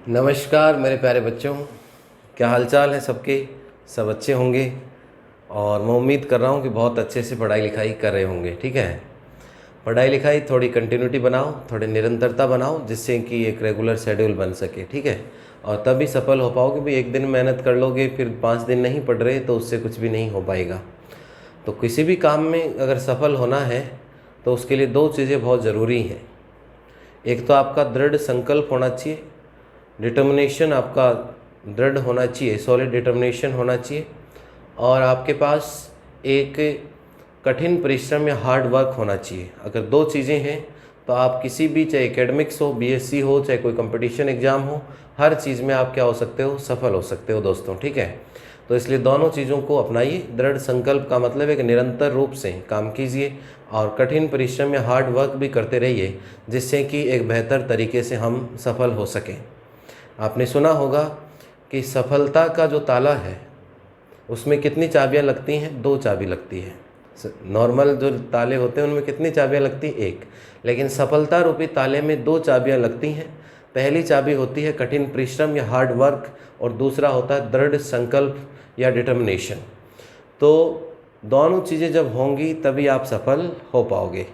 नमस्कार मेरे प्यारे बच्चों, क्या हालचाल है सबके। सब अच्छे होंगे और मैं उम्मीद कर रहा हूँ कि बहुत अच्छे से पढ़ाई लिखाई कर रहे होंगे। ठीक है, पढ़ाई लिखाई थोड़ी कंटिन्यूटी बनाओ, थोड़ी निरंतरता बनाओ, जिससे कि एक रेगुलर शेड्यूल बन सके। ठीक है, और तभी सफल हो पाओगे। भी एक दिन मेहनत कर लोगे फिर 5 दिन नहीं पढ़ रहे तो उससे कुछ भी नहीं हो पाएगा। तो किसी भी काम में अगर सफल होना है तो उसके लिए दो चीज़ें बहुत ज़रूरी हैं। एक तो आपका दृढ़ संकल्प होना चाहिए, डिटर्मिनेशन आपका दृढ़ होना चाहिए, सॉलिड डिटर्मिनेशन होना चाहिए, और आपके पास एक कठिन परिश्रम या हार्ड वर्क होना चाहिए। अगर दो चीज़ें हैं तो आप किसी भी, चाहे एकेडमिक्स हो, बीएससी हो, चाहे कोई कंपटीशन एग्ज़ाम हो, हर चीज़ में आप क्या हो सकते हो, सफल हो सकते हो दोस्तों। ठीक है, तो इसलिए दोनों चीज़ों को अपनाइए। दृढ़ संकल्प का मतलब है कि निरंतर रूप से काम कीजिए और कठिन परिश्रम या हार्ड वर्क भी करते रहिए, जिससे कि एक बेहतर तरीके से हम सफल हो सकें। आपने सुना होगा कि सफलता का जो ताला है उसमें कितनी चाबियां लगती हैं? 2 चाबी लगती है। नॉर्मल जो ताले होते हैं उनमें कितनी चाबियां लगती हैं? 1। लेकिन सफलता रूपी ताले में 2 चाबियां लगती हैं। पहली चाबी होती है कठिन परिश्रम या हार्ड वर्क, और दूसरा होता है दृढ़ संकल्प या डिटर्मिनेशन। तो दोनों चीज़ें जब होंगी तभी आप सफल हो पाओगे।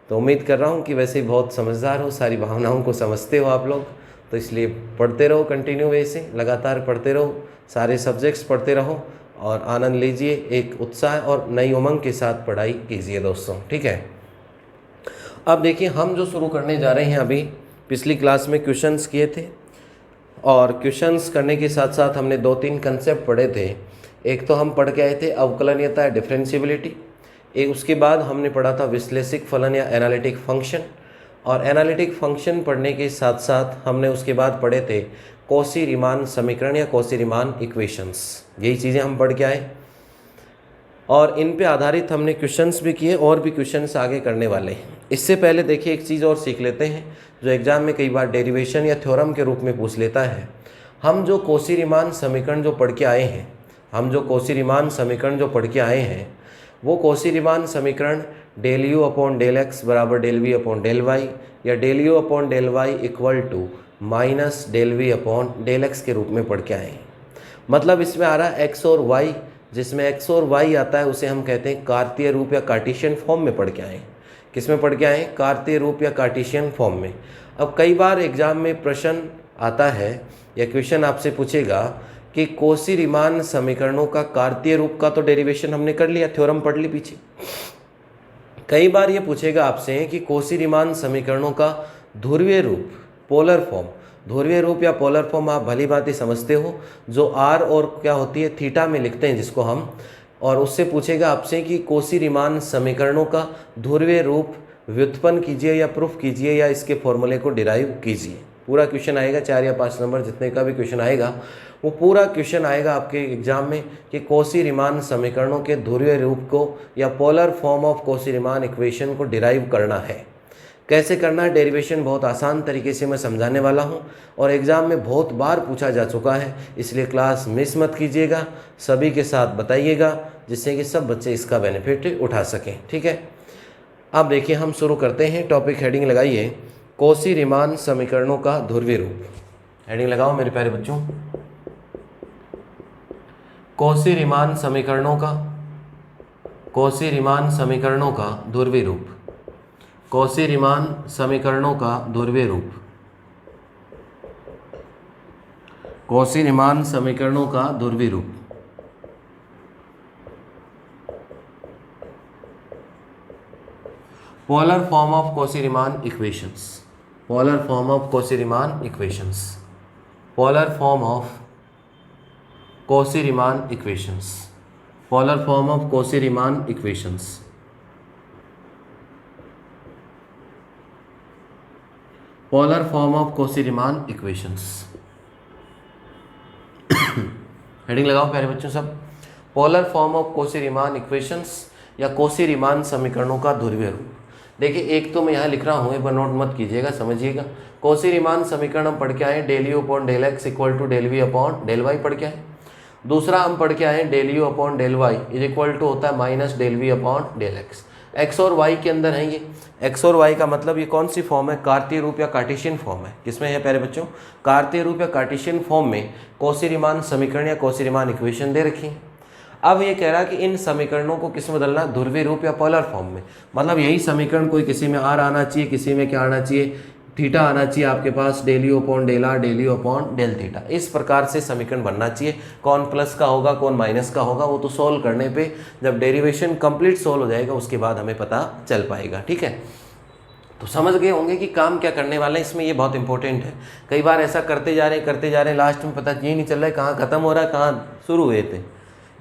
तो उम्मीद कर रहा हूँ कि वैसे ही बहुत समझदार हो, सारी भावनाओं को समझते हो आप लोग। तो इसलिए पढ़ते रहो, कंटिन्यू वे से लगातार पढ़ते रहो, सारे सब्जेक्ट्स पढ़ते रहो और आनंद लीजिए। एक उत्साह और नई उमंग के साथ पढ़ाई कीजिए दोस्तों। ठीक है, अब देखिए हम जो शुरू करने जा रहे हैं, अभी पिछली क्लास में क्वेश्चंस किए थे और क्वेश्चंस करने के साथ साथ हमने 2-3 कंसेप्ट पढ़े थे। एक तो हम पढ़ के आए थे अवकलनीयता, डिफरेंशिएबिलिटी। एक उसके बाद हमने पढ़ा था विश्लेषिक फलन या एनालिटिक फंक्शन, और एनालिटिक फंक्शन पढ़ने के साथ साथ हमने उसके बाद पढ़े थे कॉची-रीमान समीकरण या कॉची-रीमान इक्वेशंस। यही चीज़ें हम पढ़ के आए और इन पे आधारित हमने क्वेश्चंस भी किए और भी क्वेश्चंस आगे करने वाले हैं। इससे पहले देखिए एक चीज़ और सीख लेते हैं जो एग्जाम में कई बार डेरिवेशन या थ्योरम के रूप में पूछ लेता है। हम जो कॉची-रीमान समीकरण जो पढ़ के आए हैं, वो कॉची-रीमान समीकरण del u upon del x बराबर del v upon del y, या del u upon del y equal to minus del v upon del x के रूप में पढ़ के आए हैं। मतलब इसमें आ रहा है एक्स और वाई, जिसमें एक्स और वाई आता है उसे हम कहते हैं कार्तीय रूप या कार्टेशियन फॉर्म में पढ़ के आए हैं। किस में पढ़ के आए हैं? कार्तीय रूप या कार्टेशियन फॉर्म में। अब कई बार एग्जाम में प्रश्न आता है या क्वेश्चन आपसे पूछेगा कि कॉची-रीमान समीकरणों का कार्तीय रूप का तो डेरिवेशन हमने कर लिया, थ्योरम पढ़ ली पीछे। कई बार ये पूछेगा आपसे कि कॉची-रीमान समीकरणों का ध्रुवीय रूप, पोलर फॉर्म। ध्रुवीय रूप या पोलर फॉर्म आप भली भांति समझते हो, जो आर और क्या होती है, थीटा में लिखते हैं जिसको हम, और उससे पूछेगा आपसे कि कॉची-रीमान समीकरणों का ध्रुवीय रूप व्युत्पन्न कीजिए या प्रूफ कीजिए या इसके फॉर्मूले को डिराइव कीजिए। पूरा क्वेश्चन आएगा, 4 या 5 नंबर जितने का भी क्वेश्चन आएगा, वो पूरा क्वेश्चन आएगा आपके एग्जाम में कि कॉची-रीमान समीकरणों के ध्रुवीय रूप को या polar form of Cauchy-Riemann equation को डिराइव करना है। कैसे करना है डेरिवेशन, बहुत आसान तरीके से मैं समझाने वाला हूँ और एग्ज़ाम में बहुत बार पूछा जा चुका है, इसलिए क्लास मिस मत कीजिएगा, सभी के साथ बताइएगा, जिससे कि सब बच्चे इसका बेनिफिट उठा सकें। ठीक है, अब देखिए हम शुरू करते हैं। टॉपिक हेडिंग लगाइए, कॉची-रीमान समीकरणों का ध्रुवीय रूप। हेडिंग लगाओ मेरे प्यारे बच्चों, कॉची-रीमान समीकरणों का ध्रुवीय रूप। कॉची-रीमान समीकरणों का ध्रुवीय रूप। कॉची-रीमान समीकरणों का ध्रुवीय रूप। Polar form of Cauchy-Riemann equations. Polar form of Cauchy-Riemann equations. Polar form of Cauchy-Riemann equations. Polar form of Cauchy-Riemann equations. Polar form of Cauchy-Riemann equations. Heading लगाओ प्यारे बच्चों सब, polar form of Cauchy-Riemann equations या Cauchy-Riemann समीकरणों का ध्रुवीय रूप। देखिए एक तो मैं यहाँ लिख रहा हूँ, एक बार नोट मत कीजिएगा, समझिएगा। कॉची-रीमान समीकरण हम पढ़ के आए del u upon del x equal to del v upon del y पढ़ के आए। दूसरा हम पढ़ के आए del u upon del y is equal to होता है minus del v upon del x. X और वाई के अंदर है ये। एक्स और वाई का मतलब ये कौन सी फॉर्म है, कार्तीय रूप या कार्टेशियन फॉर्म है। किसमें है प्यारे बच्चों, कार्तीय रूप या कार्टेशियन फॉर्म में कौशी-रीमान समीकरण या कौशी-रीमान इक्वेशन दे रखी है। अब ये कह रहा कि इन समीकरणों को किस में बदलना, ध्रुवीय रूप या पोलर फॉर्म में। मतलब यही समीकरण कोई किसी में आर आना चाहिए, किसी में क्या आना चाहिए, थीटा आना चाहिए आपके पास, del u upon del r, del u upon del theta. इस प्रकार से समीकरण बनना चाहिए। कौन प्लस का होगा, कौन माइनस का होगा, वो तो सोल्व करने पे जब डेरिवेशन कंप्लीट सोल्व हो जाएगा उसके बाद हमें पता चल पाएगा। ठीक है, तो समझ गए होंगे कि काम क्या करने वाले हैं इसमें, ये बहुत इंपॉर्टेंट है। कई बार ऐसा करते जा रहे हैं, लास्ट में पता ये नहीं चल रहा है कहाँ ख़त्म हो रहा है, कहाँ शुरू हुए थे।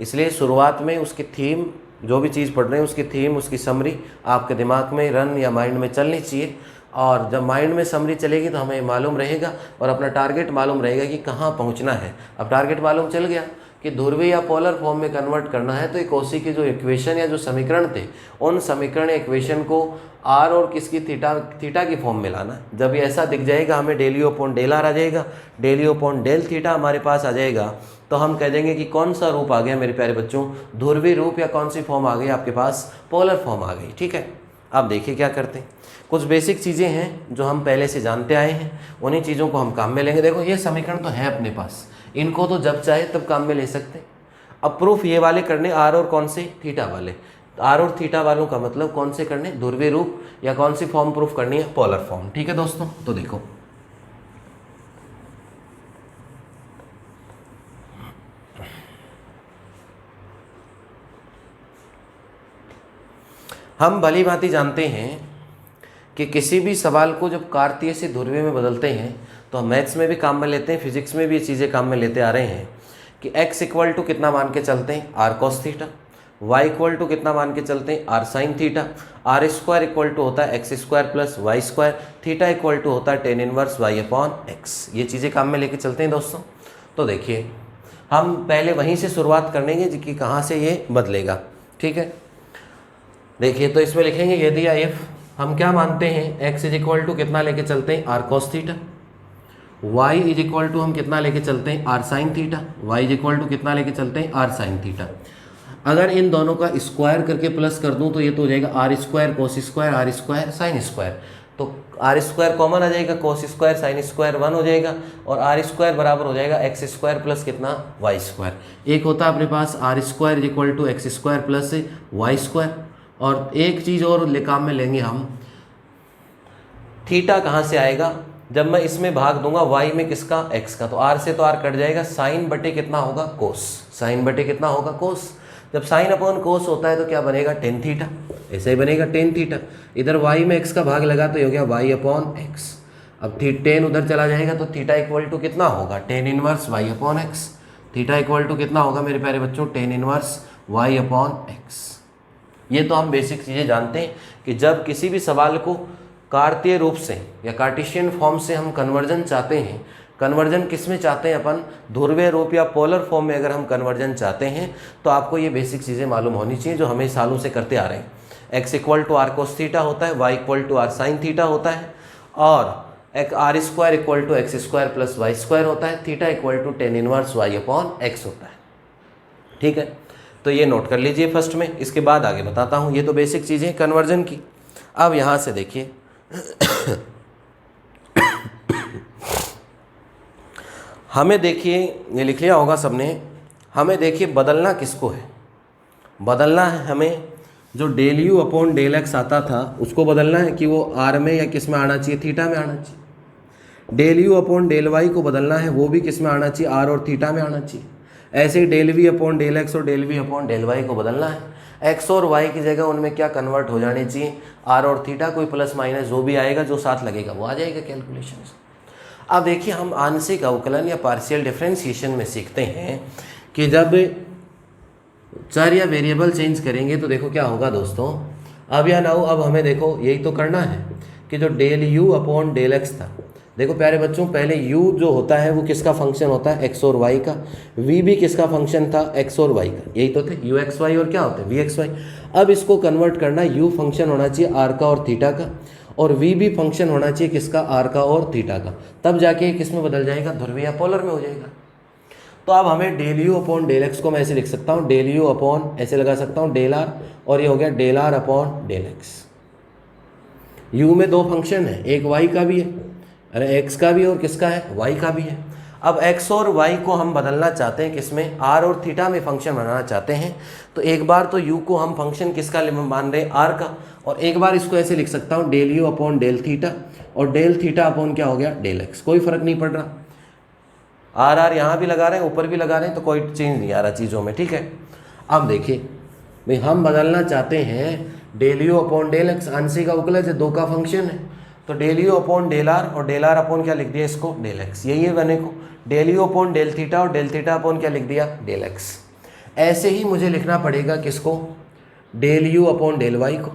इसलिए शुरुआत में उसकी थीम, जो भी चीज़ पढ़ रहे हैं उसकी थीम, उसकी समरी आपके दिमाग में रन या माइंड में चलनी चाहिए। और जब माइंड में समरी चलेगी तो हमें मालूम रहेगा और अपना टारगेट मालूम रहेगा कि कहाँ पहुँचना है। अब टारगेट मालूम चल गया कि ध्रुवीय या पोलर फॉर्म में कन्वर्ट करना है, तो ये कौशी के जो इक्वेशन या जो समीकरण थे उन समीकरण इक्वेशन को आर और किसकी, थीटा की फॉर्म में लाना है। जब ये ऐसा दिख जाएगा हमें del u upon del r आ जाएगा, del u upon del theta हमारे पास आ जाएगा, तो हम कह देंगे कि कौन सा रूप आ गया मेरे प्यारे बच्चों, ध्रुवीय रूप, या कौन सी फॉर्म आ गई आपके पास, पोलर फॉर्म आ गई। ठीक है, अब देखिए क्या करते हैं। कुछ बेसिक चीज़ें हैं जो हम पहले से जानते आए हैं, उन्हीं चीज़ों को हम काम में लेंगे। देखो ये समीकरण तो है अपने पास, इनको तो जब चाहे तब काम में ले सकते हैं। अब प्रूफ ये वाले करने, आर और कौन से, थीटा वाले। आर और थीटा वालों का मतलब कौन से करने, ध्रुवीय रूप, या कौन सी फॉर्म प्रूफ करनी है, पोलर फॉर्म। ठीक है दोस्तों, तो देखो हम भली भांति जानते हैं कि किसी भी सवाल को जब कार्तीय से ध्रुवीय में बदलते हैं तो हम मैथ्स में भी काम में लेते हैं, फिजिक्स में भी ये चीज़ें काम में लेते आ रहे हैं कि x इक्वल टू कितना मान के चलते हैं, r cos theta, y equal to कितना मान के चलते हैं, r sine theta, r square equal to होता है x square plus y square, theta equal to होता है tan inverse y upon x. ये चीज़ें काम में लेके चलते हैं दोस्तों। तो देखिए हम पहले वहीं से शुरुआत करेंगे कि कहाँ से ये बदलेगा। ठीक है, देखिए तो इसमें लिखेंगे यदि एफ हम क्या मानते हैं, x इज इक्वल टू कितना लेके चलते हैं, r cos theta, y is equal to हम कितना लेके चलते हैं, r sine theta, y is equal to कितना लेके चलते हैं, आर साइन थीटा। अगर इन दोनों का स्क्वायर करके प्लस कर दूं तो ये तो हो जाएगा r square cos square r square sine square. तो आर स्क्वायर कॉमन आ जाएगा, कोस स्क्वायर साइन स्क्वायर 1 हो जाएगा, और आर स्क्वायर बराबर हो जाएगा एक्स स्क्वायर प्लस कितना, वाई स्क्वायर। एक होता है अपने पास r square is equal to x square plus y square. और एक चीज़ और काम में लेंगे हम, थीटा कहाँ से आएगा, जब मैं इसमें भाग दूंगा y में किसका, x का, तो r से तो r कट जाएगा, साइन बटे कितना होगा, कोस, साइन बटे कितना होगा, कोस। जब साइन अपॉन कोस होता है तो क्या बनेगा, टेन थीटा, ऐसे ही बनेगा टेन थीटा। इधर y में x का भाग लगा तो ये हो गया y अपॉन एक्स। अब टेन उधर चला जाएगा तो थीटा इक्वल टू कितना होगा, tan inverse y upon x. Theta equal to कितना होगा मेरे प्यारे बच्चों, tan inverse y upon x. ये तो हम बेसिक चीज़ें जानते हैं कि जब किसी भी सवाल को कार्तीय रूप से या कार्टेशियन फॉर्म से हम कन्वर्जन चाहते हैं, कन्वर्जन किस में चाहते हैं अपन, ध्रुवीय रूप या पोलर फॉर्म में अगर हम कन्वर्जन चाहते हैं तो आपको ये बेसिक चीज़ें मालूम होनी चाहिए जो हमें सालों से करते आ रहे हैं। x equal to r cos theta होता है, y equal to r sine theta होता है, और r square equal to x square plus y square होता है, theta equal to tan inverse y upon x होता है। ठीक है, तो ये नोट कर लीजिए फर्स्ट में, इसके बाद आगे बताता हूँ। ये तो बेसिक चीज़ें कन्वर्जन की। अब यहाँ से देखिए हमें देखिए, ये लिख लिया होगा सबने, हमें देखिए बदलना किसको है, बदलना है हमें जो del u upon del x आता था उसको बदलना है कि वो आर में या किस में आना चाहिए, थीटा में आना चाहिए। Del u upon del y को बदलना है, वो भी किस में आना चाहिए, आर और थीटा में आना चाहिए। ऐसे ही del v upon del x और del v upon del y को बदलना है, एक्स और वाई की जगह उनमें क्या कन्वर्ट हो जाने चाहिए, आर और थीटा, कोई प्लस माइनस जो भी आएगा, जो साथ लगेगा वो आ जाएगा कैलकुलेशन से। अब देखिए हम आंशिक अवकलन या पार्शियल डिफरेंशिएशन में सीखते हैं कि जब चर या वेरिएबल चेंज करेंगे तो देखो क्या होगा दोस्तों। अब या नाउ अब हमें देखो यही तो करना है कि जो del u upon del x था, देखो प्यारे बच्चों पहले u जो होता है वो किसका फंक्शन होता है, x और y का, v भी किसका फंक्शन था, x और y का, यही तो थे u x y और क्या होते हैं v x y। अब इसको कन्वर्ट करना, u फंक्शन होना चाहिए r का और थीटा का, और v भी फंक्शन होना चाहिए किसका, r का और थीटा का, तब जाके किस में बदल जाएगा, ध्रुवीय या पोलर में हो जाएगा। तो अब हमें del u upon del x को मैं ऐसे लिख सकता हूँ, डेल यू अपॉन ऐसे लगा सकता हूँ डेल आर, और ये हो गया del r upon del x. U में दो फंक्शन है, एक वाई का भी है, अरे एक्स का भी है और किसका है, वाई का भी है। अब एक्स और वाई को हम बदलना चाहते हैं किसमें, आर और थीटा में फंक्शन बनाना चाहते हैं। तो एक बार तो यू को हम फंक्शन किसका मान रहे हैं, आर का, और एक बार इसको ऐसे लिख सकता हूँ del u upon del theta, और डेल थीटा अपॉन क्या हो गया, डेल एक्स। कोई फर्क नहीं पड़ रहा, आर आर यहाँ भी लगा रहे हैं, ऊपर भी लगा रहे हैं, तो कोई चेंज नहीं आ रहा चीज़ों में, ठीक है। अब देखिए भाई, हम बदलना चाहते हैं del u upon del x, आंशिक अवकलज है, दो का फंक्शन है, तो del u upon del r, और डेल आर अपॉन क्या लिख दिया इसको, डेल एक्स। यही है बने को, del u upon del theta, और डेल थीटा अपॉन क्या लिख दिया, डेल एक्स। ऐसे ही मुझे लिखना पड़ेगा किसको, del u upon del y को।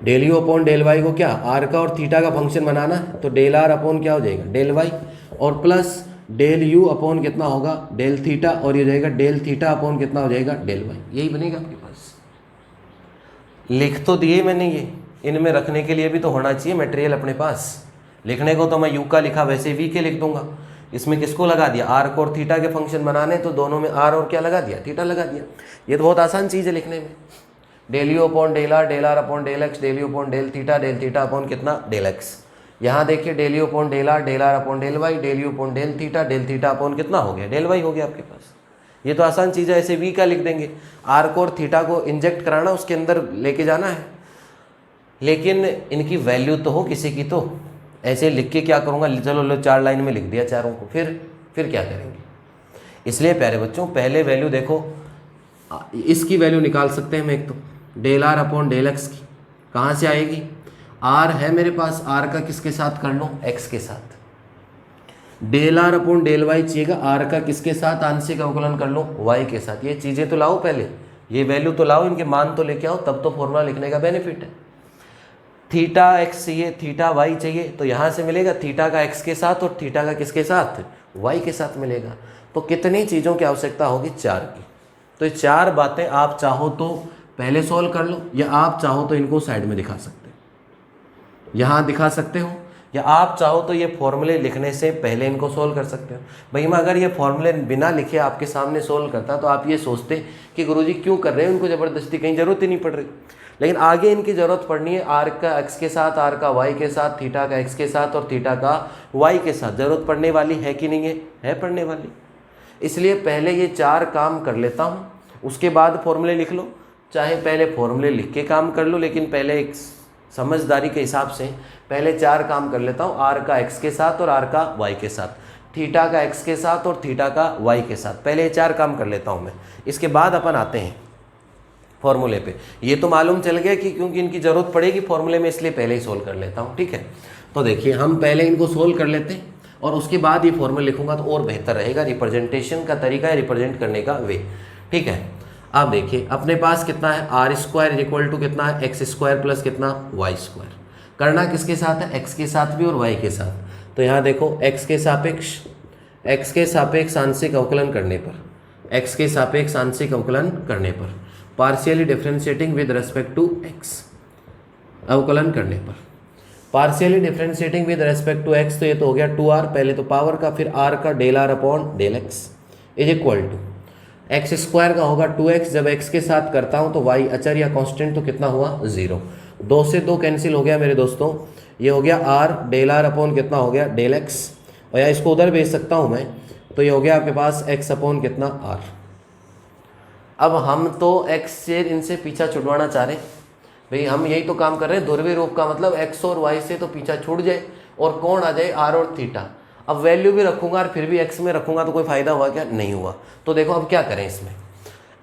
Del u upon del y को क्या, आर का और थीटा का फंक्शन बनाना है, तो डेल आर अपॉन क्या हो जाएगा, डेल वाई, और प्लस डेल यू अपॉन कितना होगा, डेल थीटा, और ये हो जाएगा डेल थीटा अपॉन कितना हो जाएगा, डेल वाई। यही बनेगा आपके पास। लिख तो दिए मैंने, ये इनमें रखने के लिए भी तो होना चाहिए मटेरियल अपने पास। लिखने को तो मैं यू का लिखा वैसे वी के लिख दूंगा, इसमें किसको लगा दिया, आर को और थीटा के फंक्शन बनाने, तो दोनों में आर और क्या लगा दिया, थीटा लगा दिया। ये तो बहुत आसान चीज़ है लिखने में। Del u upon del r upon del x, del u upon del theta upon कितना, डेल एक्स। यहाँ देखिए del u upon del r upon del y, del u upon del theta upon कितना हो गया, डेल वाई हो गया आपके पास। ये तो आसान चीज़ है, ऐसे वी का लिख देंगे, आर को और थीटा को इंजेक्ट कराना, उसके अंदर लेके जाना है, लेकिन इनकी वैल्यू तो हो किसी की, तो ऐसे लिख के क्या करूँगा, चलो लो 4 लाइन में लिख दिया चारों को, फिर क्या करेंगे। इसलिए प्यारे बच्चों, पहले वैल्यू देखो, इसकी वैल्यू निकाल सकते हैं हम, एक तो del r upon del x की, कहाँ से आएगी, आर है मेरे पास, आर का किसके साथ कर लो, एक्स के साथ। Del r upon del y चाहिएगा, आर का किसके साथ, आंशिक अवकलन कर लो, वाई के साथ। ये चीज़ें तो लाओ पहले, ये वैल्यू तो लाओ, इनके मान तो लेके आओ, तब तो फॉर्मूला लिखने का बेनिफिट है। थीटा एक्स चाहिए, थीटा वाई चाहिए, तो यहाँ से मिलेगा थीटा का एक्स के साथ और थीटा का किसके साथ, वाई के साथ मिलेगा। तो कितनी चीज़ों की आवश्यकता होगी, 4 की। तो ये 4 बातें आप चाहो तो पहले सोल्व कर लो, या आप चाहो तो इनको साइड में दिखा सकते हो, यहाँ दिखा सकते हो, या आप चाहो तो ये फॉर्मूले लिखने से पहले इनको सोल्व कर सकते हो। भाई मैं अगर ये फॉर्मूले बिना लिखे आपके सामने सोल्व करता तो आप ये सोचते कि गुरुजी क्यों कर रहे हैं, उनको ज़बरदस्ती, कहीं ज़रूरत ही नहीं पड़ रही। लेकिन आगे इनकी ज़रूरत पड़नी है, आर का एक्स के साथ, आर का वाई के साथ, थीटा का एक्स के साथ और थीटा का वाई के साथ ज़रूरत पड़ने वाली है कि नहीं है पड़ने वाली। इसलिए पहले ये 4 काम कर लेता हूँ, उसके बाद फॉर्मूले लिख लो, चाहे पहले फॉर्मूले लिख के काम कर लो, लेकिन पहले एक समझदारी के हिसाब से पहले 4 काम कर लेता हूँ, आर का एक्स के साथ और आर का वाई के साथ, थीटा का एक्स के साथ और थीटा का वाई के साथ। पहले ये 4 काम कर लेता हूँ मैं, इसके बाद अपन आते हैं फॉर्मूले पे। ये तो मालूम चल गया कि क्योंकि इनकी ज़रूरत पड़ेगी फॉर्मूले में, इसलिए पहले ही सोल्व कर लेता हूँ, ठीक है। तो देखिए हम पहले इनको सोल्व कर लेते हैं और उसके बाद ये फॉर्मूला लिखूंगा तो और बेहतर रहेगा। रिप्रेजेंटेशन का तरीका है, रिप्रेजेंट करने का वे, ठीक है। अब देखिए अपने पास कितना है, आर स्क्वायर इक्वल टू कितना है, एक्स स्क्वायर प्लस कितना, वाई स्क्वायर। करना किसके साथ है, एक्स के साथ भी और वाई के साथ। तो यहाँ देखो एक्स के सापेक्ष आंशिक अवकलन करने पर, एक्स के सापेक्ष आंशिक अवकलन करने पर, partially differentiating with respect to x, अवकलन करने पर partially differentiating with respect to x, तो ये तो हो गया 2r, पहले तो पावर का, फिर r का del r upon del x is equal to x square का होगा 2x, जब x के साथ करता हूँ तो y अचर या कांस्टेंट, तो कितना हुआ 0। 2 से 2 कैंसिल हो गया मेरे दोस्तों, ये हो गया r डेल आर अपॉन कितना हो गया, डेल x, और या इसको उधर भेज सकता हूँ मैं, तो ये हो गया आपके पास x अपॉन कितना r। अब हम तो x से इनसे पीछा छुड़वाना चाह रहे हैं भाई, हम यही तो काम कर रहे हैं, ध्रुवीय रूप का मतलब x और y से तो पीछा छूट जाए और कौन आ जाए, r और थीटा। अब वैल्यू भी रखूंगा और फिर भी x में रखूंगा तो कोई फायदा हुआ क्या, नहीं हुआ। तो देखो अब क्या करें, इसमें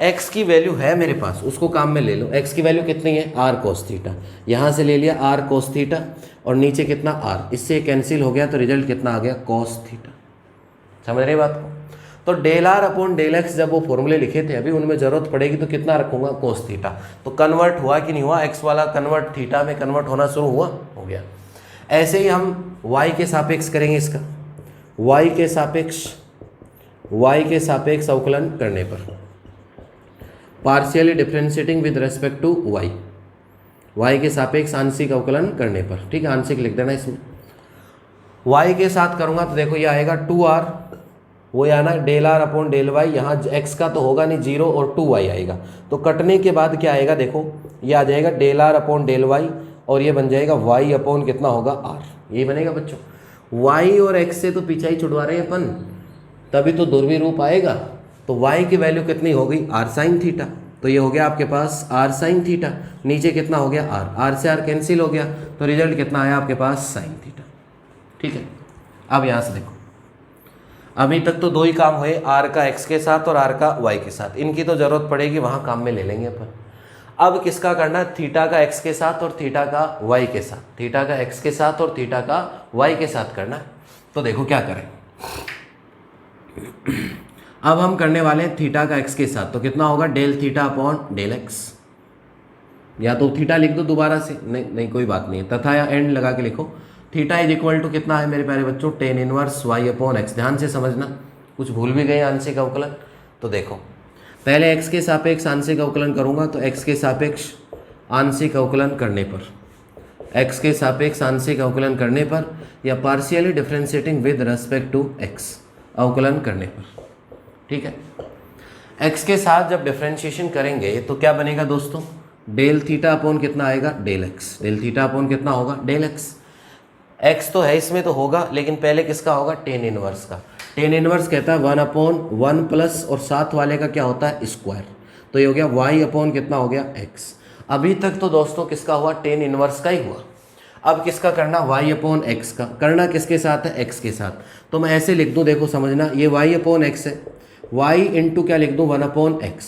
x की वैल्यू है मेरे पास, उसको काम में ले लो। x की वैल्यू कितनी है, r cos थीटा, यहाँ से ले लिया r cos थीटा और नीचे कितना r, इससे कैंसिल हो गया तो रिजल्ट कितना आ गया, cos थीटा। समझ रहे बात को। तो del r upon del x जब वो फॉर्मूले लिखे थे, अभी उनमें जरूरत पड़ेगी तो कितना रखूंगा, कोस थीटा। तो कन्वर्ट हुआ कि नहीं हुआ, एक्स वाला कन्वर्ट थीटा में कन्वर्ट होना शुरू हुआ, हो गया। ऐसे ही हम वाई के सापेक्ष करेंगे इसका, वाई के सापेक्ष अवकलन करने पर, partially differentiating with respect to y, y के सापेक्ष आंशिक अवकलन करने पर, ठीक है, आंशिक लिख देना इसमें। वाई के साथ करूंगा तो देखो ये आएगा 2r वो आना del r upon del y, यहाँ एक्स का तो होगा नहीं 0 और 2y आएगा, तो कटने के बाद क्या आएगा देखो, ये आ जाएगा del r upon del y और ये बन जाएगा y अपॉन कितना होगा r, ये बनेगा बच्चों। y और x से तो पीछा ही छुड़वा रहे हैं अपन, तभी तो ध्रुवीय रूप आएगा। तो y की वैल्यू कितनी हो गई r साइन थीटा, तो ये हो गया आपके पास r साइन थीटा, नीचे कितना हो गया r से r कैंसिल हो गया, तो रिजल्ट कितना आया आपके पास साइन थीटा। ठीक है, अब यहाँ से देखो, अभी तक तो दो ही काम हुए, r का x के साथ और r का y के साथ, इनकी तो जरूरत पड़ेगी वहाँ काम में ले लेंगे अपन। अब किसका करना है, थीटा का x के साथ और थीटा का y के साथ, थीटा का x के साथ और थीटा का y के साथ करना है। तो देखो क्या करें, अब हम करने वाले हैं थीटा का x के साथ, तो कितना होगा del theta upon del x, या तो थीटा लिख दो दोबारा से, नहीं नहीं कोई बात नहीं है, तथा या एंड लगा के लिखो, थीटा इज इक्वल टू कितना है मेरे प्यारे बच्चों, tan inverse y upon x। ध्यान से समझना, कुछ भूल भी गए आंशिक अवकलन, तो देखो पहले x के सापेक्ष आंशिक अवकलन करूंगा, तो x के सापेक्ष आंशिक अवकलन करने पर, x के सापेक्ष आंशिक अवकलन करने पर या partially differentiating with respect to x अवकलन करने पर, ठीक है, x के साथ जब डिफरेंशिएशन करेंगे तो क्या बनेगा दोस्तों, डेल थीटा अपॉन कितना आएगा del x, del theta upon कितना होगा डेल x, x तो है इसमें तो होगा, लेकिन पहले किसका होगा टेन इनवर्स का, टेन इनवर्स कहता है 1/1 प्लस और साथ वाले का क्या होता है स्क्वायर, तो ये हो गया y अपॉन कितना हो गया x। अभी तक तो दोस्तों किसका हुआ टेन इनवर्स का ही हुआ, अब किसका करना y अपॉन x का, करना किसके साथ है x के साथ, तो मैं ऐसे लिख दूं, देखो समझना, ये y अपॉन x है, y इंटू क्या लिख दूं 1/x,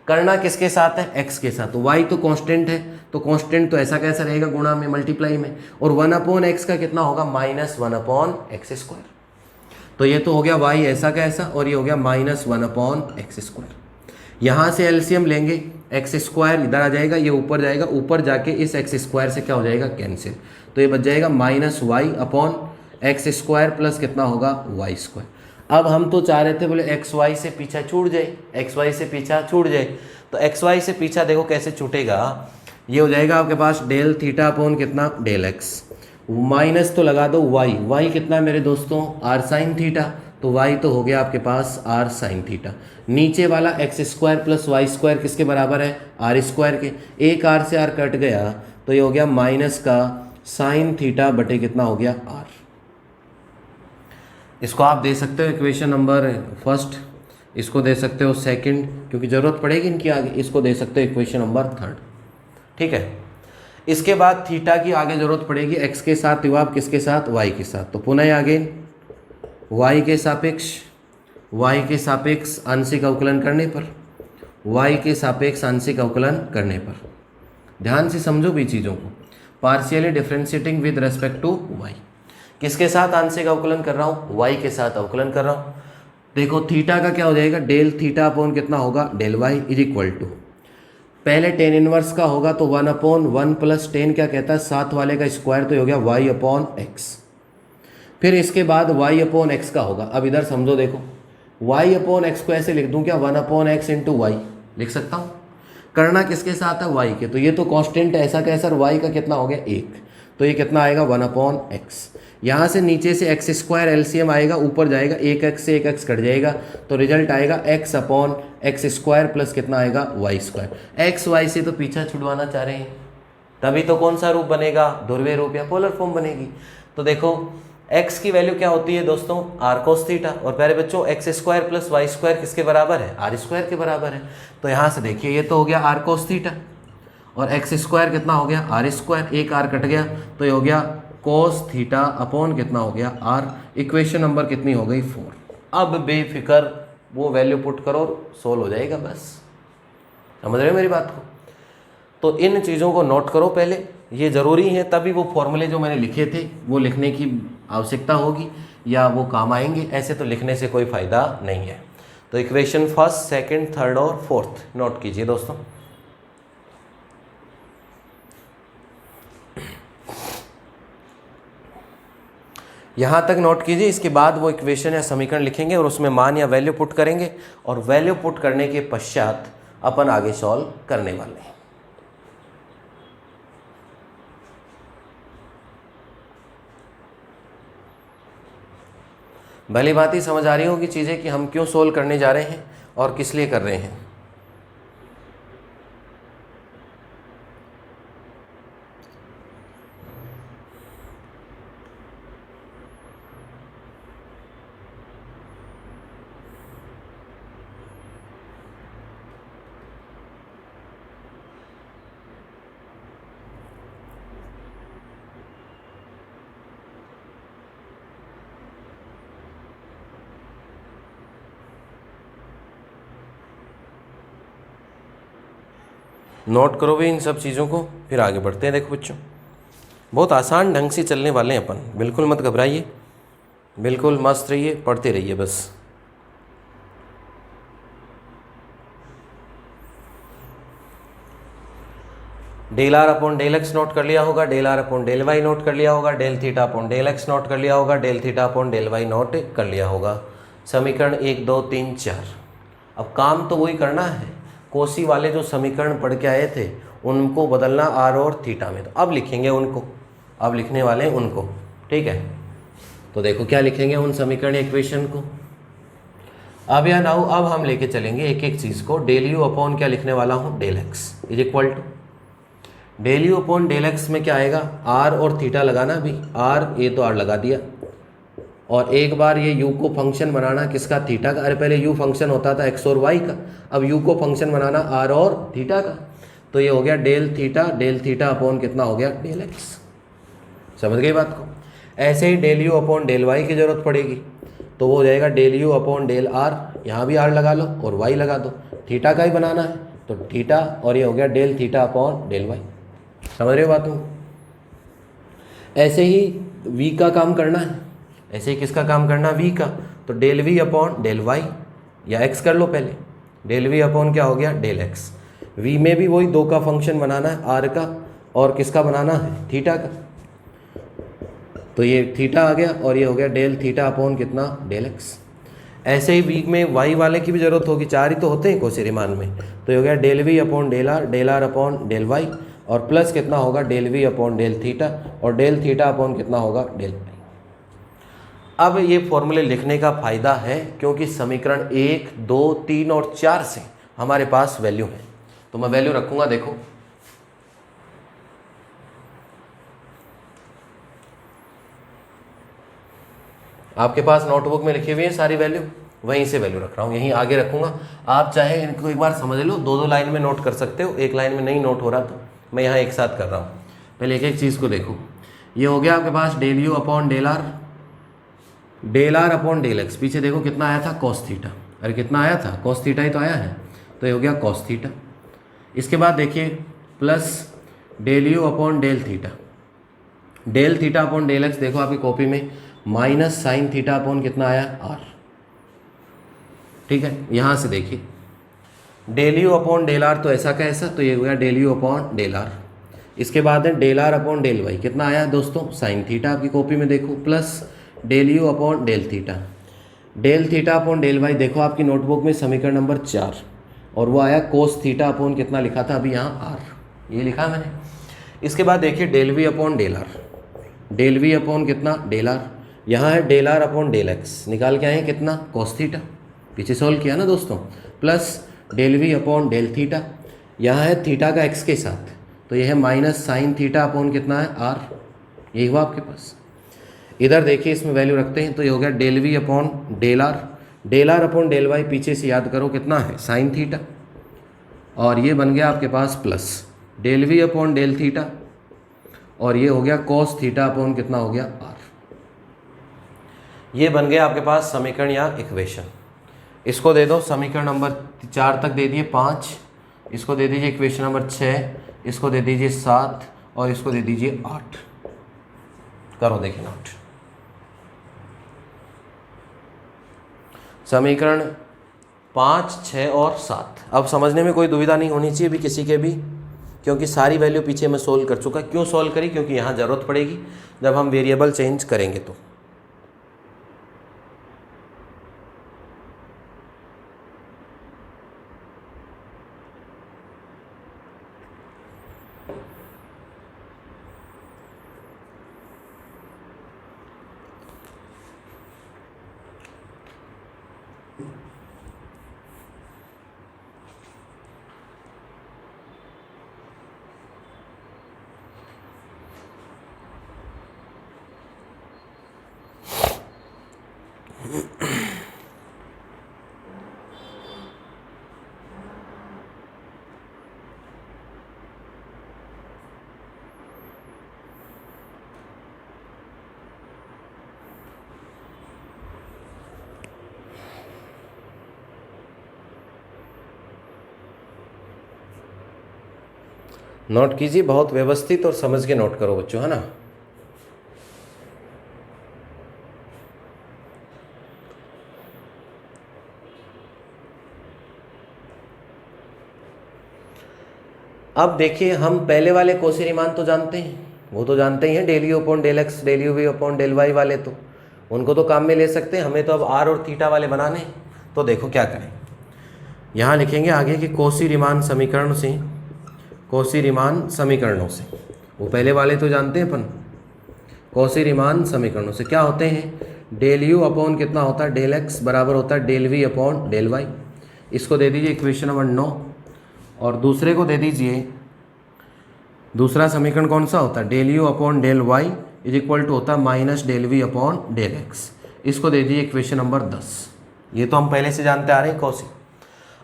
करना किसके साथ है x के साथ, तो y तो कांस्टेंट है, तो कांस्टेंट तो ऐसा कैसा रहेगा गुणा में मल्टीप्लाई में, और 1/x का कितना होगा -1/x², तो ये तो हो गया y ऐसा का ऐसा और ये हो गया -1/x²। यहाँ से एलसीएम लेंगे, x² इधर आ जाएगा, ये ऊपर जाएगा, ऊपर जाके इस x² से क्या हो जाएगा कैंसिल, तो ये बच जाएगा -y/x² प्लस कितना होगा y²। अब हम तो चाह रहे थे बोले xy से पीछा छूट जाए, xy से पीछा छूट जाए, तो xy से पीछा देखो कैसे छूटेगा, ये हो जाएगा आपके पास डेल थीटा अपॉन कितना डेल x, माइनस तो लगा दो y कितना है मेरे दोस्तों r साइन थीटा, तो y तो हो गया आपके पास r साइन थीटा, नीचे वाला x² प्लस y² किसके बराबर है r² के, एक r से r कट गया, तो ये हो गया माइनस का साइन थीटा बटे कितना हो गया r। इसको आप दे सकते हो इक्वेशन नंबर फर्स्ट, इसको दे सकते हो सेकंड, क्योंकि ज़रूरत पड़ेगी इनकी आगे, इसको दे सकते हो इक्वेशन नंबर थर्ड, ठीक है। इसके बाद थीटा की आगे ज़रूरत पड़ेगी x के साथ, युवाब किसके साथ y के साथ, तो पुनः आगे y के सापेक्ष आंशिक अवकलन करने पर, y के सापेक्ष आंशिक अवकलन करने पर, ध्यान से समझो भी चीज़ों को, partially differentiating with respect to y, किसके साथ आंशिक अवकलन कर रहा हूँ y के साथ अवकलन कर रहा हूँ। देखो थीटा का क्या हो जाएगा डेल थीटा अपॉन कितना होगा del y is equal to, पहले टेन इनवर्स का होगा तो 1/1 प्लस टेन क्या कहता है साथ वाले का स्क्वायर, तो हो गया y अपॉन x, फिर इसके बाद y अपॉन x का होगा। अब इधर समझो देखो, y अपॉन x को ऐसे लिख दूं क्या 1/x इंटू वाई लिख सकता हूँ, करना किसके साथ है y के, तो ये तो कांस्टेंट है ऐसा कैसा, y का कितना हो गया 1, तो ये कितना आएगा 1/x, यहाँ से नीचे से x² एलसीएम आएगा, ऊपर जाएगा 1x से 1x कट जाएगा, तो रिजल्ट आएगा x अपॉन x² प्लस कितना आएगा y²। x y से तो पीछा छुड़वाना चाह रहे हैं, तभी तो कौन सा रूप बनेगा ध्रुवीय रूप या पोलर फॉर्म बनेगी। तो देखो x की वैल्यू क्या होती है दोस्तों r cos थीटा, और प्यारे बच्चों x² प्लस y² किसके बराबर है r² के बराबर है, तो यहाँ से देखिए ये तो हो गया r cos थीटा और x² कितना हो गया r², एक r कट गया, तो ये हो गया cos थीटा अपॉन कितना हो गया r, इक्वेशन नंबर कितनी हो गई 4। अब बेफिक्र वो वैल्यू पुट करो, सोल्व हो जाएगा, बस समझ रहे हो मेरी बात को। तो इन चीज़ों को नोट करो पहले, ये ज़रूरी है, तभी वो फॉर्मूले जो मैंने लिखे थे वो लिखने की आवश्यकता होगी या वो काम आएंगे, ऐसे तो लिखने से कोई फ़ायदा नहीं है। तो इक्वेशन फर्स्ट सेकंड थर्ड और फोर्थ नोट कीजिए दोस्तों। यहाँ तक नोट कीजिए, इसके बाद वो इक्वेशन या समीकरण लिखेंगे और उसमें मान या वैल्यू पुट करेंगे, और वैल्यू पुट करने के पश्चात अपन आगे सॉल्व करने वाले हैं। भली बात ही समझ आ रही होगी चीज़ें कि हम क्यों सोल्व करने जा रहे हैं और किस लिए कर रहे हैं। नोट करो भी इन सब चीज़ों को, फिर आगे बढ़ते हैं। देखो बच्चों, बहुत आसान ढंग से चलने वाले हैं अपन, बिल्कुल मत घबराइए, बिल्कुल मस्त रहिए, पढ़ते रहिए बस। Del r upon del x note कर लिया होगा, del r upon del y note कर लिया होगा, del theta upon del x note कर लिया होगा, del theta upon del y note कर लिया होगा। समीकरण 1 2 3 4। अब काम तो वही करना है, कोसी वाले जो समीकरण पढ़ के आए थे उनको बदलना आर और थीटा में। तो अब लिखेंगे उनको, अब लिखने वाले हैं उनको, ठीक है। तो देखो क्या लिखेंगे उन समीकरण इक्वेशन को। अब या नाउ अब हम लेके चलेंगे एक एक चीज़ को। डेल यू अपॉन क्या लिखने वाला हूँ, del x is equal to del u upon del x में क्या आएगा, आर और थीटा लगाना भी, आर ये तो आर लगा दिया, और एक बार ये यू को फंक्शन बनाना किसका, थीटा का। अरे पहले यू फंक्शन होता था एक्स और वाई का, अब यू को फंक्शन बनाना आर और थीटा का। तो ये हो गया डेल थीटा अपॉन कितना हो गया, डेल एक्स। समझ गई बात को। ऐसे ही del u upon del y की जरूरत पड़ेगी, तो वो हो जाएगा del u upon del r, यहाँ भी आर लगा लो और वाई लगा दो, थीटा का ही बनाना है तो थीटा, और ये हो गया del theta upon del y. समझ रहे हो बात को। ऐसे ही वी का काम करना है, ऐसे ही किसका काम करना, वी का। तो del v upon del y, या एक्स कर लो पहले, डेल वी अपॉन क्या हो गया, डेल एक्स। वी में भी वही दो का फंक्शन बनाना है, आर का और किसका बनाना है, थीटा का। तो ये थीटा आ गया और ये हो गया डेल थीटा अपॉन कितना, डेल एक्स। ऐसे ही वी में वाई वाले की भी जरूरत होगी, चार ही तो होते हैं कोसी रीमान में। तो ये हो गया del v upon del r upon del y, और प्लस कितना होगा, del v upon del theta, और डेल थीटा अपॉन कितना होगा, डेल वाई। अब ये फॉर्मूले लिखने का फायदा है क्योंकि समीकरण 1 2 3 और 4 से हमारे पास वैल्यू है, तो मैं वैल्यू रखूंगा। देखो आपके पास नोटबुक में लिखी हुई है सारी वैल्यू, वहीं से वैल्यू रख रहा हूँ, यहीं आगे रखूंगा। आप चाहे इनको एक बार समझ लो, दो दो लाइन में नोट कर सकते हो, एक लाइन में नहीं नोट हो रहा तो मैं यहाँ एक साथ कर रहा हूँ। पहले एक एक चीज़ को देखो। ये हो गया आपके पास del u upon del r upon del x. पीछे देखो कितना आया था, कॉस थीटा। अरे कितना आया था, कॉस थीटा ही तो आया है, तो ये हो गया कॉस थीटा। इसके बाद देखिए plus del u upon del theta upon del x. देखो आपकी कॉपी में माइनस साइन थीटा अपॉन कितना आया, आर। ठीक है, यहाँ से देखिए del u upon del r, तो ऐसा का ऐसा, तो ये हो गया del u upon del r. इसके बाद है del r upon del y, कितना आया दोस्तों, साइन थीटा। आपकी कॉपी में देखो plus del u upon del theta upon del y. देखो आपकी नोटबुक में समीकरण नंबर 4, और वो आया कोस थीटा अपॉन कितना लिखा था अभी यहाँ, आर, ये लिखा मैंने। इसके बाद देखिए डेल वी अपॉन कितना, डेल आर। यहाँ है del r upon del x, निकाल के आए कितना, कोस थीटा, पीछे सॉल्व किया ना दोस्तों। Plus del v upon del theta, यहाँ है थीटा का एक्स के साथ, तो यह है माइनस साइन थीटा अपॉन कितना है, आर। यही हुआ आपके पास। इधर देखिए इसमें वैल्यू रखते हैं, तो ये हो गया del v upon del r upon del y. पीछे से याद करो कितना है, साइन थीटा, और ये बन गया आपके पास plus del v upon del theta, और ये हो गया कॉस थीटा अपॉन कितना हो गया, आर। ये बन गया आपके पास समीकरण या इक्वेशन। इसको दे दो समीकरण नंबर 4 तक दे दिए 5, इसको दे दीजिए इक्वेशन नंबर 6, इसको दे दीजिए 7, और इसको दे दीजिए 8। करो देखिए नोट। समीकरण 5 6 और 7। अब समझने में कोई दुविधा नहीं होनी चाहिए भी किसी के भी, क्योंकि सारी वैल्यू पीछे मैं सोल्व कर चुका। क्यों सोल्व करी, क्योंकि यहाँ ज़रूरत पड़ेगी जब हम वेरिएबल चेंज करेंगे तो। नोट कीजिए, बहुत व्यवस्थित और समझ के नोट करो बच्चों, है ना। अब देखिए, हम पहले वाले कॉसी रीमान तो जानते हैं, वो तो जानते ही हैं, del u upon del x, del u v upon del y वाले, तो उनको तो काम में ले सकते हैं। हमें तो अब आर और थीटा वाले बनाने। तो देखो क्या करें, यहाँ लिखेंगे आगे कि कॉसी रीमान समीकरण से, कॉसी रीमान समीकरणों से, वो पहले वाले तो जानते हैं अपन। कॉसी रीमान समीकरणों से क्या होते हैं, डेल यू अपॉन कितना होता है, डेल एक्स बराबर होता है del v upon del y. इसको दे दीजिए इक्वेशन नंबर 9, और दूसरे को दे दीजिए, दूसरा समीकरण कौन सा होता है, del u upon del y is equal to होता है minus del v upon del x. इसको दे दीजिए इक्वेशन नंबर 10। ये तो हम पहले से जानते आ रहे हैं कॉसी।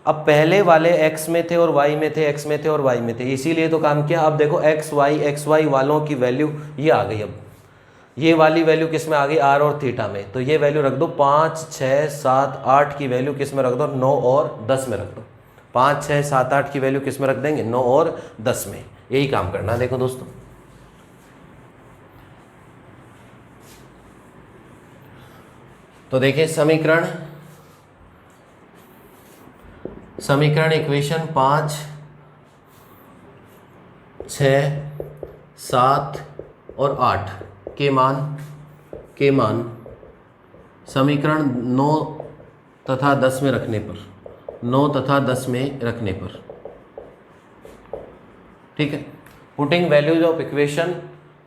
अब पहले वाले x में थे और y में थे, x में थे और y में थे, इसीलिए तो काम किया। अब देखो x y वालों की वैल्यू ये आ गई। अब ये वाली वैल्यू किस में आ गई, r और थीटा में। तो ये वैल्यू रख दो 5, 6, 7, 8 की वैल्यू किस में रख दो, 9 और 10 में रख दो। 5, 6, 7, 8 की वैल्यू किस में रख देंगे, 9 और 10 में। यही काम करना है। देखो दोस्तों, तो देखिए समीकरण इक्वेशन 5, 6, 7 और 8 के मान समीकरण 9 तथा 10 में रखने पर, 9 तथा 10 में रखने पर, ठीक है। Putting values of equation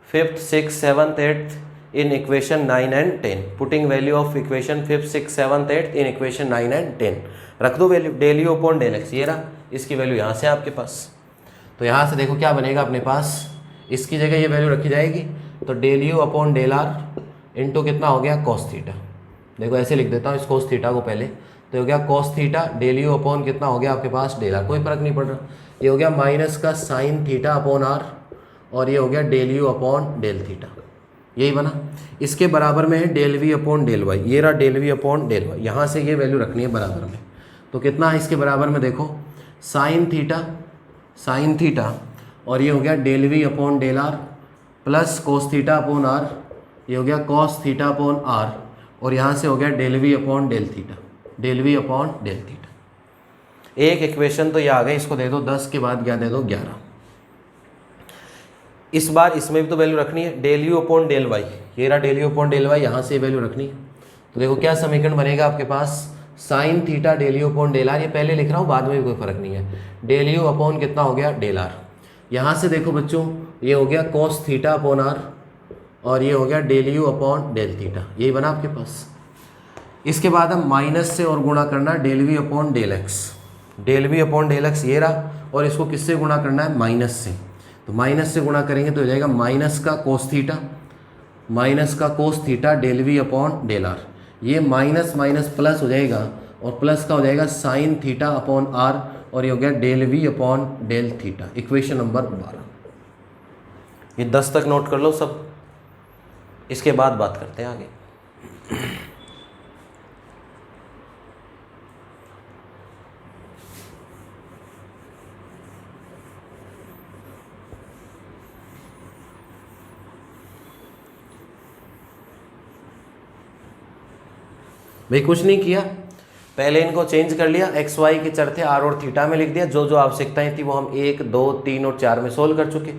5th, 6th, 7th, 8th in equation 9 and 10। Putting value of equation 5th, 6th, 7th, 8th in equation 9 and 10। रख दो value, del u upon del x, ये रहा, इसकी वैल्यू यहाँ से आपके पास। तो यहाँ से देखो क्या बनेगा अपने पास, इसकी जगह ये वैल्यू रखी जाएगी, तो del u upon del r into कितना हो गया, कॉस थीटा। देखो ऐसे लिख देता हूँ इस कॉस थीटा को पहले, तो हो गया cos theta del u upon कितना हो गया आपके पास, डेल आर, कोई फर्क नहीं पड़ रहा। ये हो गया माइनस का साइन थीटा अपॉन आर, और ये हो गया del u upon del theta, यही बना। इसके बराबर में है del v upon del y, ये रहा del v upon del y. यहाँ से ये वैल्यू रखनी है बराबर में, तो कितना है इसके बराबर में, देखो साइन थीटा, और ये हो गया del v upon del r plus cos theta upon r, ये हो गया कॉस थीटा अपॉन आर, और यहाँ से हो गया del v upon del theta, del v upon del theta. एक इक्वेशन तो ये आ गई, इसको दे दो 10 के बाद क्या दे दो 11। इस बार इसमें भी तो वैल्यू रखनी है, del u upon del y, ये रहा del u upon del y, यहाँ से वैल्यू रखनी है। तो देखो क्या समीकरण बनेगा आपके पास, sine theta del u upon del r, ये पहले लिख रहा हूँ, बाद में भी कोई फर्क नहीं है, डेल यू अपॉन कितना हो गया डेल आर। यहाँ से देखो बच्चों, ये हो गया कॉस थीटा अपॉन आर, और ये हो गया del u upon del theta, यही बना आपके पास। इसके बाद हम माइनस से और गुणा करना है del v upon del x, del v upon del x ये रहा, और इसको किससे गुणा करना है, माइनस से। तो माइनस से गुणा करेंगे तो हो जाएगा माइनस का cos theta del v upon del r, ये माइनस माइनस प्लस हो जाएगा, और प्लस का हो जाएगा साइन थीटा अपॉन आर, और ये हो गया del v upon del theta, equation number 12। ये 10 तक नोट कर लो सब, इसके बाद बात करते हैं आगे। भाई कुछ नहीं किया, पहले इनको चेंज कर लिया, एक्स वाई के चर थे आर और थीटा में लिख दिया, जो जो आवश्यकताएं थी वो हम 1, 2, 3 और 4 में सोल्व कर चुके,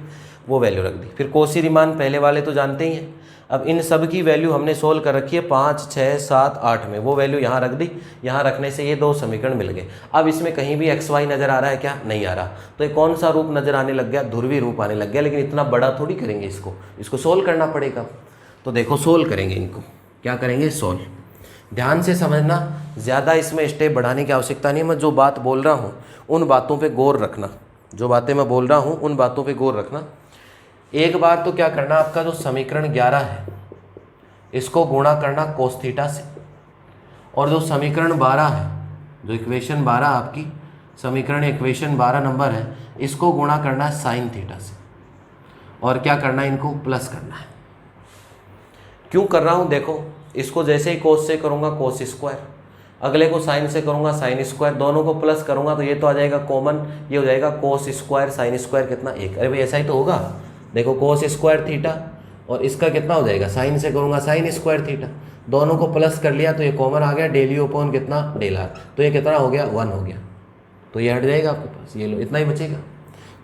वो वैल्यू रख दी। फिर कोसी रीमान पहले वाले तो जानते ही हैं, अब इन सब की वैल्यू हमने सोल्व कर रखी है 5, 6, 7, 8 में, वो वैल्यू यहाँ रख दी। यहाँ रखने से ये 2 समीकरण मिल गए। अब इसमें कहीं भी एक्स वाई नज़र आ रहा है क्या, नहीं आ रहा, तो ये कौन सा रूप नज़र आने लग गया, ध्रुवीय रूप आने लग गया। लेकिन इतना बड़ा थोड़ी करेंगे इसको सोल्व करना पड़ेगा। तो देखो सोल्व करेंगे, इनको क्या करेंगे, सोल्व। ध्यान से समझना, ज़्यादा इसमें स्टेप बढ़ाने की आवश्यकता नहीं है। मैं जो बात बोल रहा हूँ उन बातों पे गौर रखना, जो बातें मैं बोल रहा हूँ उन बातों पे गौर रखना। एक बार तो क्या करना, आपका जो समीकरण 11 है इसको गुणा करना कोस थीटा से, और जो समीकरण 12 है, जो इक्वेशन 12 आपकी समीकरण इक्वेशन 12 नंबर है, इसको गुणा करना है साइन थीटा से, और क्या करना है, इनको प्लस करना है। क्यों कर रहा हूँ देखो, इसको जैसे ही कोस से करूँगा कोस स्क्वायर, अगले को साइन से करूँगा साइन स्क्वायर, दोनों को प्लस करूँगा तो ये तो आ जाएगा कॉमन, ये हो जाएगा कोस स्क्वायर साइन स्क्वायर कितना 1। अरे भाई ऐसा ही तो होगा, देखो कोस स्क्वायर थीटा और इसका कितना हो जाएगा, साइन से करूँगा साइन स्क्वायर थीटा, दोनों को प्लस कर लिया तो ये कॉमन आ गया, डेल यू अपॉन कितना डेल आर, तो ये कितना हो गया 1 हो गया, तो ये हट जाएगा आपके पास, ये लो इतना ही बचेगा।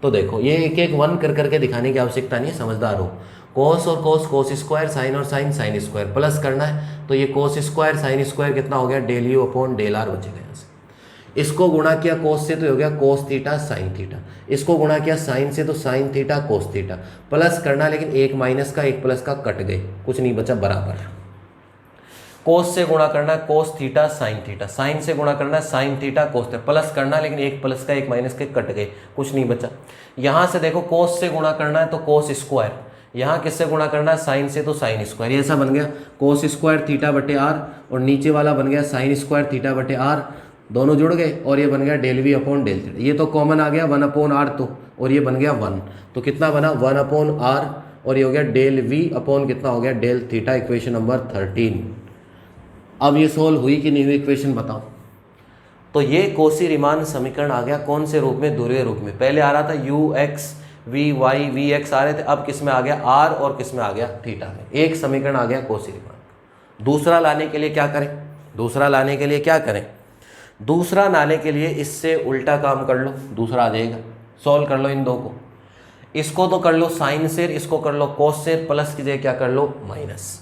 तो देखो ये एक एक 1 कर करके दिखाने की आवश्यकता नहीं है, समझदार हो। कोस और कोस कोस स्क्वायर, साइन और साइन साइन स्क्वायर, प्लस करना है तो ये कोस स्क्वायर साइन स्क्वायर कितना हो गया, del u upon del r बचेगा यहाँ से। इसको गुणा किया कोस से तो हो गया कोस थीटा साइन थीटा, इसको गुणा किया साइन से तो sign theta cos theta, plus करना, लेकिन एक माइनस का एक प्लस का कट गए, कुछ नहीं बचा बराबर। कोस से गुणा करना है cos theta sine theta, sine से गुणा करना है sine theta cos theta, plus करना, लेकिन एक प्लस का एक माइनस के कट गए, कुछ नहीं बचा। यहाँ से देखो कोस से गुणा करना है तो कोस स्क्वायर, यहाँ किससे गुणा करना है, साइन से तो साइन स्क्वायर, ये ऐसा बन गया कोस स्क्वायर थीटा बटे आर, और नीचे वाला बन गया साइन स्क्वायर थीटा बटे आर, दोनों जुड़ गए और ये बन गया del v upon del theta, ये तो कॉमन आ गया 1 अपॉन आर, तो और ये बन गया 1, तो कितना बना 1 अपॉन आर, और ये हो गया डेल वी अपॉन कितना हो गया डेल थीटा, इक्वेशन नंबर 13। अब ये सोल्व हुई कि नहीं हुई इक्वेशन बताओ। तो ये कोसी रीमान समीकरण आ गया कौन से रूप में, ध्रुवीय रूप में। पहले आ रहा था u x v y v x आ रहे थे, अब किस में आ गया आर, और किस में आ गया थीटा में, एक समीकरण आ गया कोसी रीमान। दूसरा लाने के लिए क्या करें, दूसरा लाने के लिए क्या करें, दूसरा लाने के लिए इससे उल्टा काम कर लो, दूसरा आ जाएगा, सॉल्व कर लो इन दो को, इसको तो कर लो साइन से, इसको कर लो कोस से, प्लस की जगह क्या कर लो माइनस।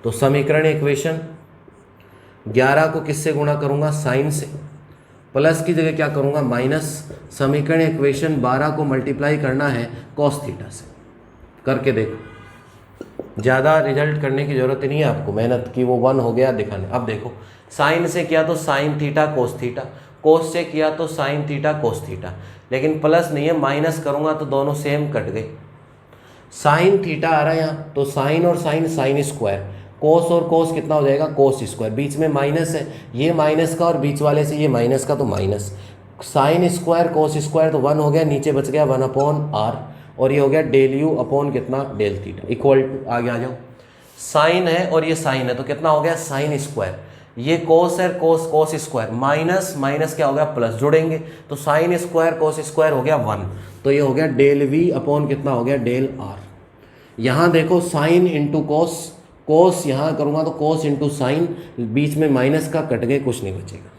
तो समीकरण इक्वेशन 11 को किससे गुणा करूंगा, साइन से, प्लस की जगह क्या करूंगा माइनस, समीकरण इक्वेशन 12 को मल्टीप्लाई करना है कॉस थीटा से, करके देखो, ज़्यादा रिजल्ट करने की जरूरत नहीं है आपको, मेहनत की वो 1 हो गया दिखाने। अब देखो साइन से किया तो साइन थीटा कोस थीटा, कोस से किया तो साइन थीटा कोस थीटा, लेकिन प्लस नहीं है, माइनस करूंगा तो दोनों सेम कट गए। साइन थीटा आ रहा है यहाँ, तो साइन और साइन साइन स्क्वायर, कोस और कोस कितना हो जाएगा कोस स्क्वायर, बीच में माइनस है, ये माइनस का और बीच वाले से ये माइनस का तो minus, sine square cos square तो 1 हो गया, नीचे बच गया 1 अपॉन आर, और ये हो गया डेल यू अपॉन कितना डेल थीटा, इक्वल टू आगे आ जाओ, साइन है और ये साइन है तो कितना हो गया साइन स्क्वायर, ये कोस है कोस कोस स्क्वायर, माइनस माइनस क्या हो गया प्लस, जुड़ेंगे तो साइन स्क्वायर कोस स्क्वायर हो गया 1, तो ये हो गया डेल वी अपॉन कितना हो गया डेल आर। यहाँ देखो साइन इंटू कोस, कोस यहाँ करूँगा तो कोस इंटू साइन, बीच में माइनस का कट गए, कुछ नहीं बचेगा,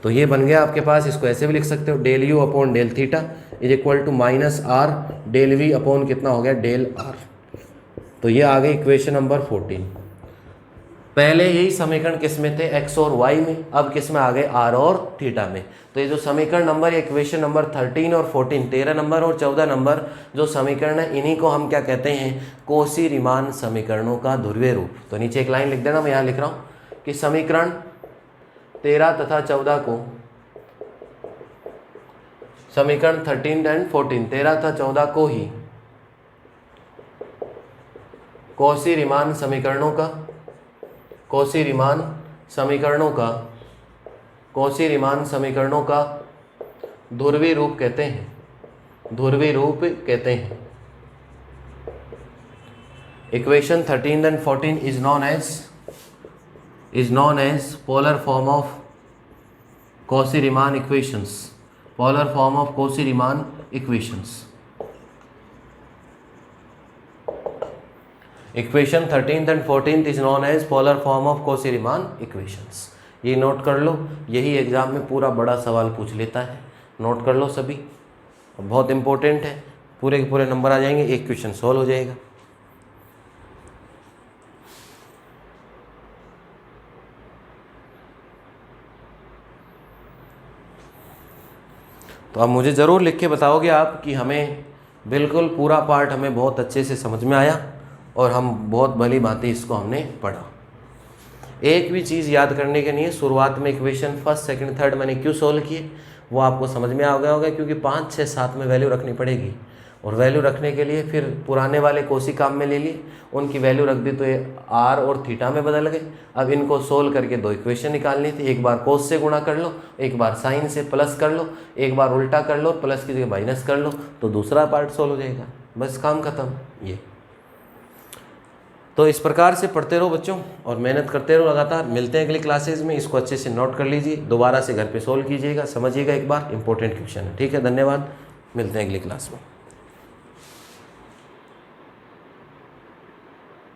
तो ये बन गया आपके पास, इसको ऐसे भी लिख सकते हो del u upon del theta is equal to minus r del v upon कितना हो गया डेल आर। तो ये आ गई इक्वेशन नंबर 14। पहले यही समीकरण किस में थे, एक्स और वाई में, अब किस में आ गए आर और थीटा में। तो ये जो समीकरण नंबर इक्वेशन नंबर 13 और 14, 13 नंबर और 14 नंबर जो समीकरण है, इन्हीं को हम क्या कहते हैं, कोसी रीमान समीकरणों का ध्रुवीय रूप। तो नीचे एक लाइन लिख देना, मैं यहाँ लिख रहा हूँ कि समीकरण 13 तथा 14 को, समीकरण 13 एंड 14, 13 तथा 14 को ही कोसी रीमान समीकरणों का, कोसी रीमान समीकरणों का, कोसी रीमान समीकरणों का ध्रुवीय रूप कहते हैं, ध्रुवीय रूप कहते हैं। Equation 13 and 14 is known as polar form of Cauchy Riemann equations, polar form of Cauchy Riemann equations. Equation 13 and 14 is known as polar form of Cauchy Riemann equations. ये नोट कर लो, यही एग्जाम में पूरा बड़ा सवाल पूछ लेता है, नोट कर लो सभी, बहुत इंपॉर्टेंट है, पूरे के पूरे नंबर आ जाएंगे, एक क्वेश्चन सॉल्व हो जाएगा। तो अब मुझे ज़रूर लिख के बताओगे आप कि हमें बिल्कुल पूरा पार्ट हमें बहुत अच्छे से समझ में आया और हम बहुत भली भांति इसको हमने पढ़ा। एक भी चीज़ याद करने की नहीं है, शुरुआत में इक्वेशन फर्स्ट सेकंड थर्ड मैंने क्यों सोल्व किए वो आपको समझ में आ गया होगा, क्योंकि 5 6 7 में वैल्यू रखनी पड़ेगी। और वैल्यू रखने के लिए फिर पुराने वाले कोसी काम में ले लिए, उनकी वैल्यू रख दी तो ये आर और थीटा में बदल गए। अब इनको सोल्व करके 2 इक्वेशन निकालनी थी, एक बार कोस से गुणा कर लो, एक बार साइन से प्लस कर लो, एक बार उल्टा कर लो, प्लस की जगह माइनस कर लो, तो दूसरा पार्ट सोल्व हो जाएगा, बस काम खत्म। ये तो इस प्रकार से पढ़ते रहो बच्चों और मेहनत करते रहो लगातार। मिलते हैं अगली क्लासेज में, इसको अच्छे से नोट कर लीजिए, दोबारा से घर पे सोल्व कीजिएगा, समझिएगा, एक बार इंपॉर्टेंट क्वेश्चन है। ठीक है, धन्यवाद, मिलते हैं अगली क्लास में।